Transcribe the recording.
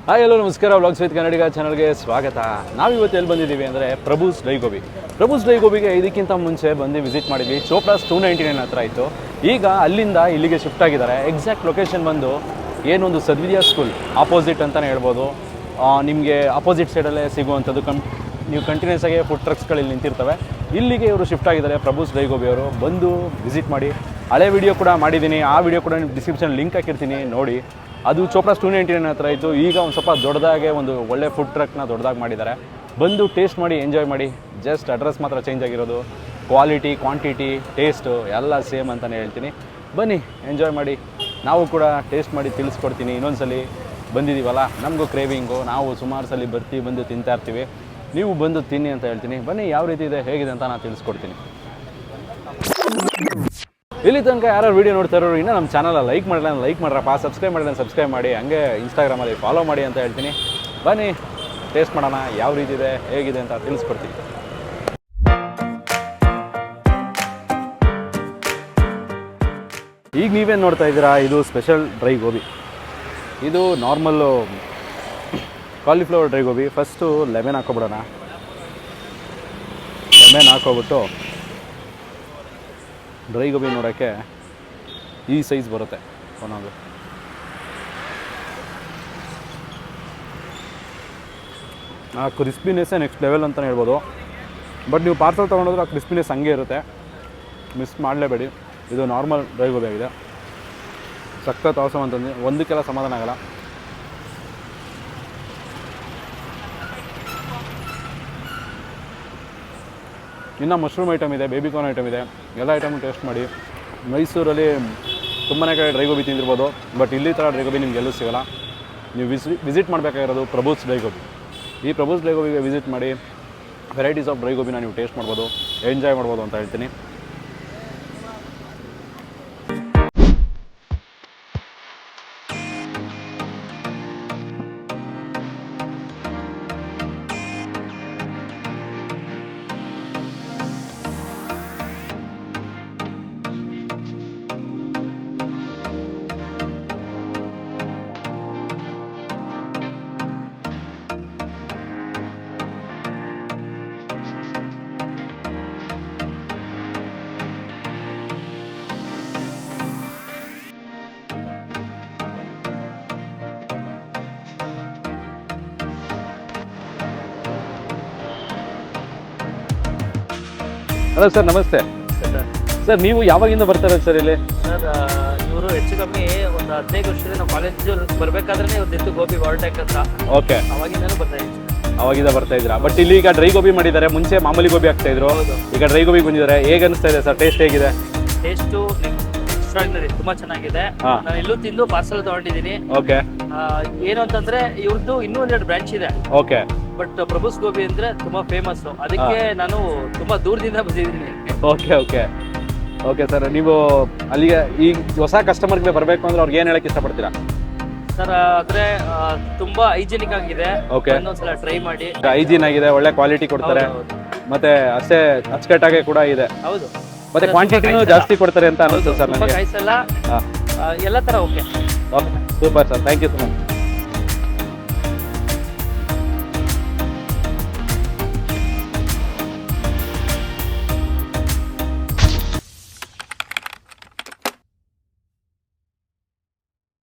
Hi hello ನಮಸ್ಕಾರ. Vlogs with ಕನ್ನಡಿಗ ಚಾನಲ್ಗೆ ಸ್ವಾಗತ. ನಾವಿವತ್ತು ಎಲ್ಲಿ ಬಂದಿದ್ದೀವಿ ಅಂದರೆ ಪ್ರಭುಸ್ ಡ್ರೈ ಗೋಬಿ. ಪ್ರಭುಸ್ ಡ್ರೈ ಗೋಬಿಗೆ ಇದಕ್ಕಿಂತ ಮುಂಚೆ ಬಂದು ವಿಸಿಟ್ ಮಾಡಿದ್ವಿ. ಚೋಪ್ರಾಸ್ 299 ಹತ್ರ ಇತ್ತು. ಈಗ ಅಲ್ಲಿಂದ ಇಲ್ಲಿಗೆ ಶಿಫ್ಟ್ ಆಗಿದ್ದಾರೆ. ಎಕ್ಸಾಕ್ಟ್ ಲೊಕೇಶನ್ ಬಂದು ಏನೊಂದು ಸದ್ವಿದ್ಯಾ ಸ್ಕೂಲ್ ಆಪೋಸಿಟ್ ಅಂತಲೇ ಹೇಳ್ಬೋದು. ನಿಮಗೆ ಆಪೋಸಿಟ್ ಸೈಡಲ್ಲೇ ಸಿಗುವಂಥದ್ದು. ನೀವು ಕಂಟಿನ್ಯೂಸ್ ಆಗಿ ಫುಡ್ ಟ್ರಕ್ಸ್ಗಳಲ್ಲಿ ನಿಂತಿರ್ತವೆ. ಇಲ್ಲಿಗೆ ಇವರು ಶಿಫ್ಟ್ ಆಗಿದ್ದಾರೆ. ಪ್ರಭುಸ್ ಡ್ರೈ ಗೋಬಿ ಅವರು ಬಂದು ವಿಸಿಟ್ ಮಾಡಿ. ಹಳೆ ವಿಡಿಯೋ ಕೂಡ ಮಾಡಿದ್ದೀನಿ, ಆ ವಿಡಿಯೋ ಕೂಡ ಡಿಸ್ಕ್ರಿಪ್ಷನ್ ಲಿಂಕ್ ಹಾಕಿರ್ತೀನಿ ನೋಡಿ. ಅದು ಚೋಪ್ರಾಸ್ 299 ಹತ್ರ ಇತ್ತು. ಈಗ ಒಂದು ಸ್ವಲ್ಪ ದೊಡ್ಡದಾಗೆ ಒಂದು ಒಳ್ಳೆ ಫುಡ್ ಟ್ರಕ್ನ ದೊಡ್ಡದಾಗಿ ಮಾಡಿದ್ದಾರೆ. ಬಂದು ಟೇಸ್ಟ್ ಮಾಡಿ ಎಂಜಾಯ್ ಮಾಡಿ. ಜಸ್ಟ್ ಅಡ್ರೆಸ್ ಮಾತ್ರ ಚೇಂಜ್ ಆಗಿರೋದು. ಕ್ವಾಲಿಟಿ, ಕ್ವಾಂಟಿಟಿ, ಟೇಸ್ಟು ಎಲ್ಲ ಸೇಮ್ ಅಂತಲೇ ಹೇಳ್ತೀನಿ. ಬನ್ನಿ ಎಂಜಾಯ್ ಮಾಡಿ. ನಾವು ಕೂಡ ಟೇಸ್ಟ್ ಮಾಡಿ ತಿಳಿಸ್ಕೊಡ್ತೀನಿ. ಇನ್ನೊಂದ್ಸಲ ಬಂದಿದ್ದೀವಲ್ಲ, ನಮಗೂ ಕ್ರೇವಿಂಗು, ನಾವು ಸುಮಾರು ಸಲ ಬಂದು ತಿಂತಾ ಇರ್ತೀವಿ. ನೀವು ಬಂದು ತಿನ್ನಿ ಅಂತ ಹೇಳ್ತೀನಿ. ಬನ್ನಿ, ಯಾವ ರೀತಿ ಇದೆ ಹೇಗಿದೆ ಅಂತ ನಾನು ತಿಳಿಸ್ಕೊಡ್ತೀನಿ. ಇಲ್ಲಿ ತನಕ ಯಾರು ವೀಡಿಯೋ ನೋಡ್ತಾ ಇರೋರು ಇನ್ನೂ ನಮ್ಮ ಚಾನಲ್ ಲೈಕ್ ಮಾಡಿಲ್ಲ, ಲೈಕ್ ಮಾಡ್ರಪ್ಪ. ಸಬ್ಸ್ಕ್ರೈಬ್ ಮಾಡಿಲ್ಲ, ಸಬ್ಸ್ಕ್ರೈಬ್ ಮಾಡಿ. ಹಂಗೆ ಇನ್ಸ್ಟಾಗ್ರಾಮಲ್ಲಿ ಫಾಲೋ ಮಾಡಿ ಅಂತ ಹೇಳ್ತೀನಿ. ಬನ್ನಿ ಟೇಸ್ಟ್ ಮಾಡೋಣ, ಯಾವ ರೀತಿ ಇದೆ ಹೇಗಿದೆ ಅಂತ ತಿಳಿಸ್ಕೊಡ್ತೀನಿ. ಈಗ ನೀವೇನು ನೋಡ್ತಾ ಇದ್ದೀರಾ, ಇದು ಸ್ಪೆಷಲ್ ಡ್ರೈ ಗೋಬಿ. ಇದು normal cauliflower dry gobi. First lemon ಹಾಕೊಬಿಡೋಣ. ಲೆಮನ್ ಹಾಕೋಬಿಟ್ಟು ಡ್ರೈ ಗೋಬಿ ನೋಡೋಕ್ಕೆ ಈ ಸೈಜ್ ಬರುತ್ತೆ ಒಂದೊಂದು. ಆ ಕ್ರಿಸ್ಪಿನೆಸ್ಸೇ ನೆಕ್ಸ್ಟ್ ಲೆವೆಲ್ ಅಂತಲೇ ಹೇಳ್ಬೋದು. ಬಟ್ ನೀವು ಪಾರ್ಸಲ್ ತೊಗೊಂಡೋದ್ರೆ ಆ ಕ್ರಿಸ್ಪಿನೆಸ್ ಹಂಗೆ ಇರುತ್ತೆ, ಮಿಸ್ ಮಾಡಲೇಬೇಡಿ. ಇದು ನಾರ್ಮಲ್ ಡ್ರೈ ಗೋಬಿ ಆಗಿದೆ. ಸಖತ್ ಅವಸರ ಅಂತಂದು ಒಂದಕ್ಕೆಲ್ಲ ಸಮಾಧಾನ ಆಗಲ್ಲ. ಇನ್ನು ಮಶ್ರೂಮ್ ಐಟಮ್ ಇದೆ, ಬೇಬಿಕಾರ್ನ್ ಐಟಮ್ ಇದೆ, ಎಲ್ಲ ಐಟಮ್ ಟೇಸ್ಟ್ ಮಾಡಿ. ಮೈಸೂರಲ್ಲಿ ತುಂಬಾ ಕಡೆ ಡ್ರೈ ಗೋಬಿ ತಿಂದಿರ್ಬೋದು, ಬಟ್ ಇಲ್ಲಿ ಥರ ಡ್ರೈ ಗೋಬಿ ನಿಮ್ಗೆ ಎಲ್ಲೂ ಸಿಗೋಲ್ಲ. ನೀವು ವಿಸಿಟ್ ಮಾಡಬೇಕಾಗಿರೋದು ಪ್ರಭುಸ್ ಡ್ರೈ ಗೋಬಿ. ಈ ಪ್ರಭುಸ್ ಡ್ರೈ ಗೋಬಿಗೆ ವಿಸಿಟ್ ಮಾಡಿ ವೆರೈಟೀಸ್ ಆಫ್ ಡ್ರೈ ಗೋಬಿನ ನೀವು ಟೇಸ್ಟ್ ಮಾಡ್ಬೋದು, ಎಂಜಾಯ್ ಮಾಡ್ಬೋದು ಅಂತ ಹೇಳ್ತೀನಿ. ಹಲೋ ಸರ್, ನಮಸ್ತೆ ಸರ್. ನೀವು ಯಾವಾಗಿಂದ ಬರ್ತಾರೆ ಸರ್ ಇಲ್ಲಿ? ಸರ್, ಇವರು ಹೆಚ್ಚು ಕಮ್ಮಿ ಒಂದು 15 ವರ್ಷದಿಂದ ನಾವು ಕಾಲೇಜು ಬರಬೇಕಾದ್ರೆ ಇವ್ರದ್ದು ಗೋಬಿ ವಾಲ್ಟೆಕ್ ಹತ್ರ. ಓಕೆ, ಅವಾಗಿಂದನೂ ಬರ್ತಾ ಇದ್ದೀವಿ. ಅವಾಗಿಂದ ಬರ್ತಾ ಇದ್ದೀರಾ. ಬಟ್ ಇಲ್ಲಿ ಈಗ ಡ್ರೈ ಗೋಬಿ ಮಾಡಿದ್ದಾರೆ. ಮುಂಚೆ ಮಾಮೂಲಿ ಗೋಬಿ ಆಗ್ತಾ ಇದ್ರು, ಈಗ ಡ್ರೈ ಗೋಬಿ ಬಂದಿದ್ದಾರೆ. ಹೇಗೆ ಅನಿಸ್ತಾ ಇದೆ ಸರ್? ಟೇಸ್ಟ್ ಹೇಗಿದೆ? ಟೇಸ್ಟು ಎಕ್ಸ್ಟ್ರಾರ್ಡಿನರಿ, ತುಂಬಾ ಚೆನ್ನಾಗಿದೆ. ನಾನು ಇಲ್ಲೂ ತಿಂದು ಪಾರ್ಸಲ್ ತಗೊಂಡಿದ್ದೀನಿ. ಓಕೆ, ಏನು ಅಂತಂದ್ರೆ ಇವ್ರದ್ದು ಇನ್ನೂ 2 ಬ್ರಾಂಚ್ ಇದೆ. ಓಕೆ. ಬಟ್ ಪ್ರಭುಸ್ ಗೋಬಿ ಅಂದ್ರೆ ತುಂಬಾ ಫೇಮಸ್, ಅದಕ್ಕೆ ನಾನು ತುಂಬಾ ದೂರದಿಂದ ಬಂದಿದ್ದೀನಿ. ಓಕೆ ಓಕೆ ಓಕೆ ಸರ್, ನೀವು ಅಲ್ಲಿಗೆ ಈಗ ಹೊಸ ಕಸ್ಟಮರ್ಗೆ ಬರಬೇಕು ಅಂದ್ರೆ ಅವ್ರಿಗೆ ಏನು ಹೇಳಕ್ಕೆ ಇಷ್ಟಪಡ್ತೀರಾ ಸರ್? ಆದ್ರೆ ತುಂಬಾ ಹೈಜಿನಿಕ್ ಆಗಿದೆ. ಓಕೆ, ಒಂದೊಂದ್ಸಲ ಟ್ರೈ ಮಾಡಿ. ಹೈಜೀನ್ ಆಗಿದೆ, ಒಳ್ಳೆ ಕ್ವಾಲಿಟಿ ಕೊಡ್ತಾರೆ. ಮತ್ತೆ ಅಷ್ಟೇ ಅಚ್ಚುಕಟ್ಟಾಗೆ ಕೂಡ ಇದೆ. ಹೌದು, ಮತ್ತೆ ಕ್ವಾಂಟಿಟಿನೂ ಜಾಸ್ತಿ ಕೊಡ್ತಾರೆ ಅಂತ ಅನಿಸುತ್ತೆ ಸರ್ ನನಗೆ. ಕಾಯಿಸಲ್ಲ, ಎಲ್ಲ ತರ okay. Okay, super sir, thank you so much.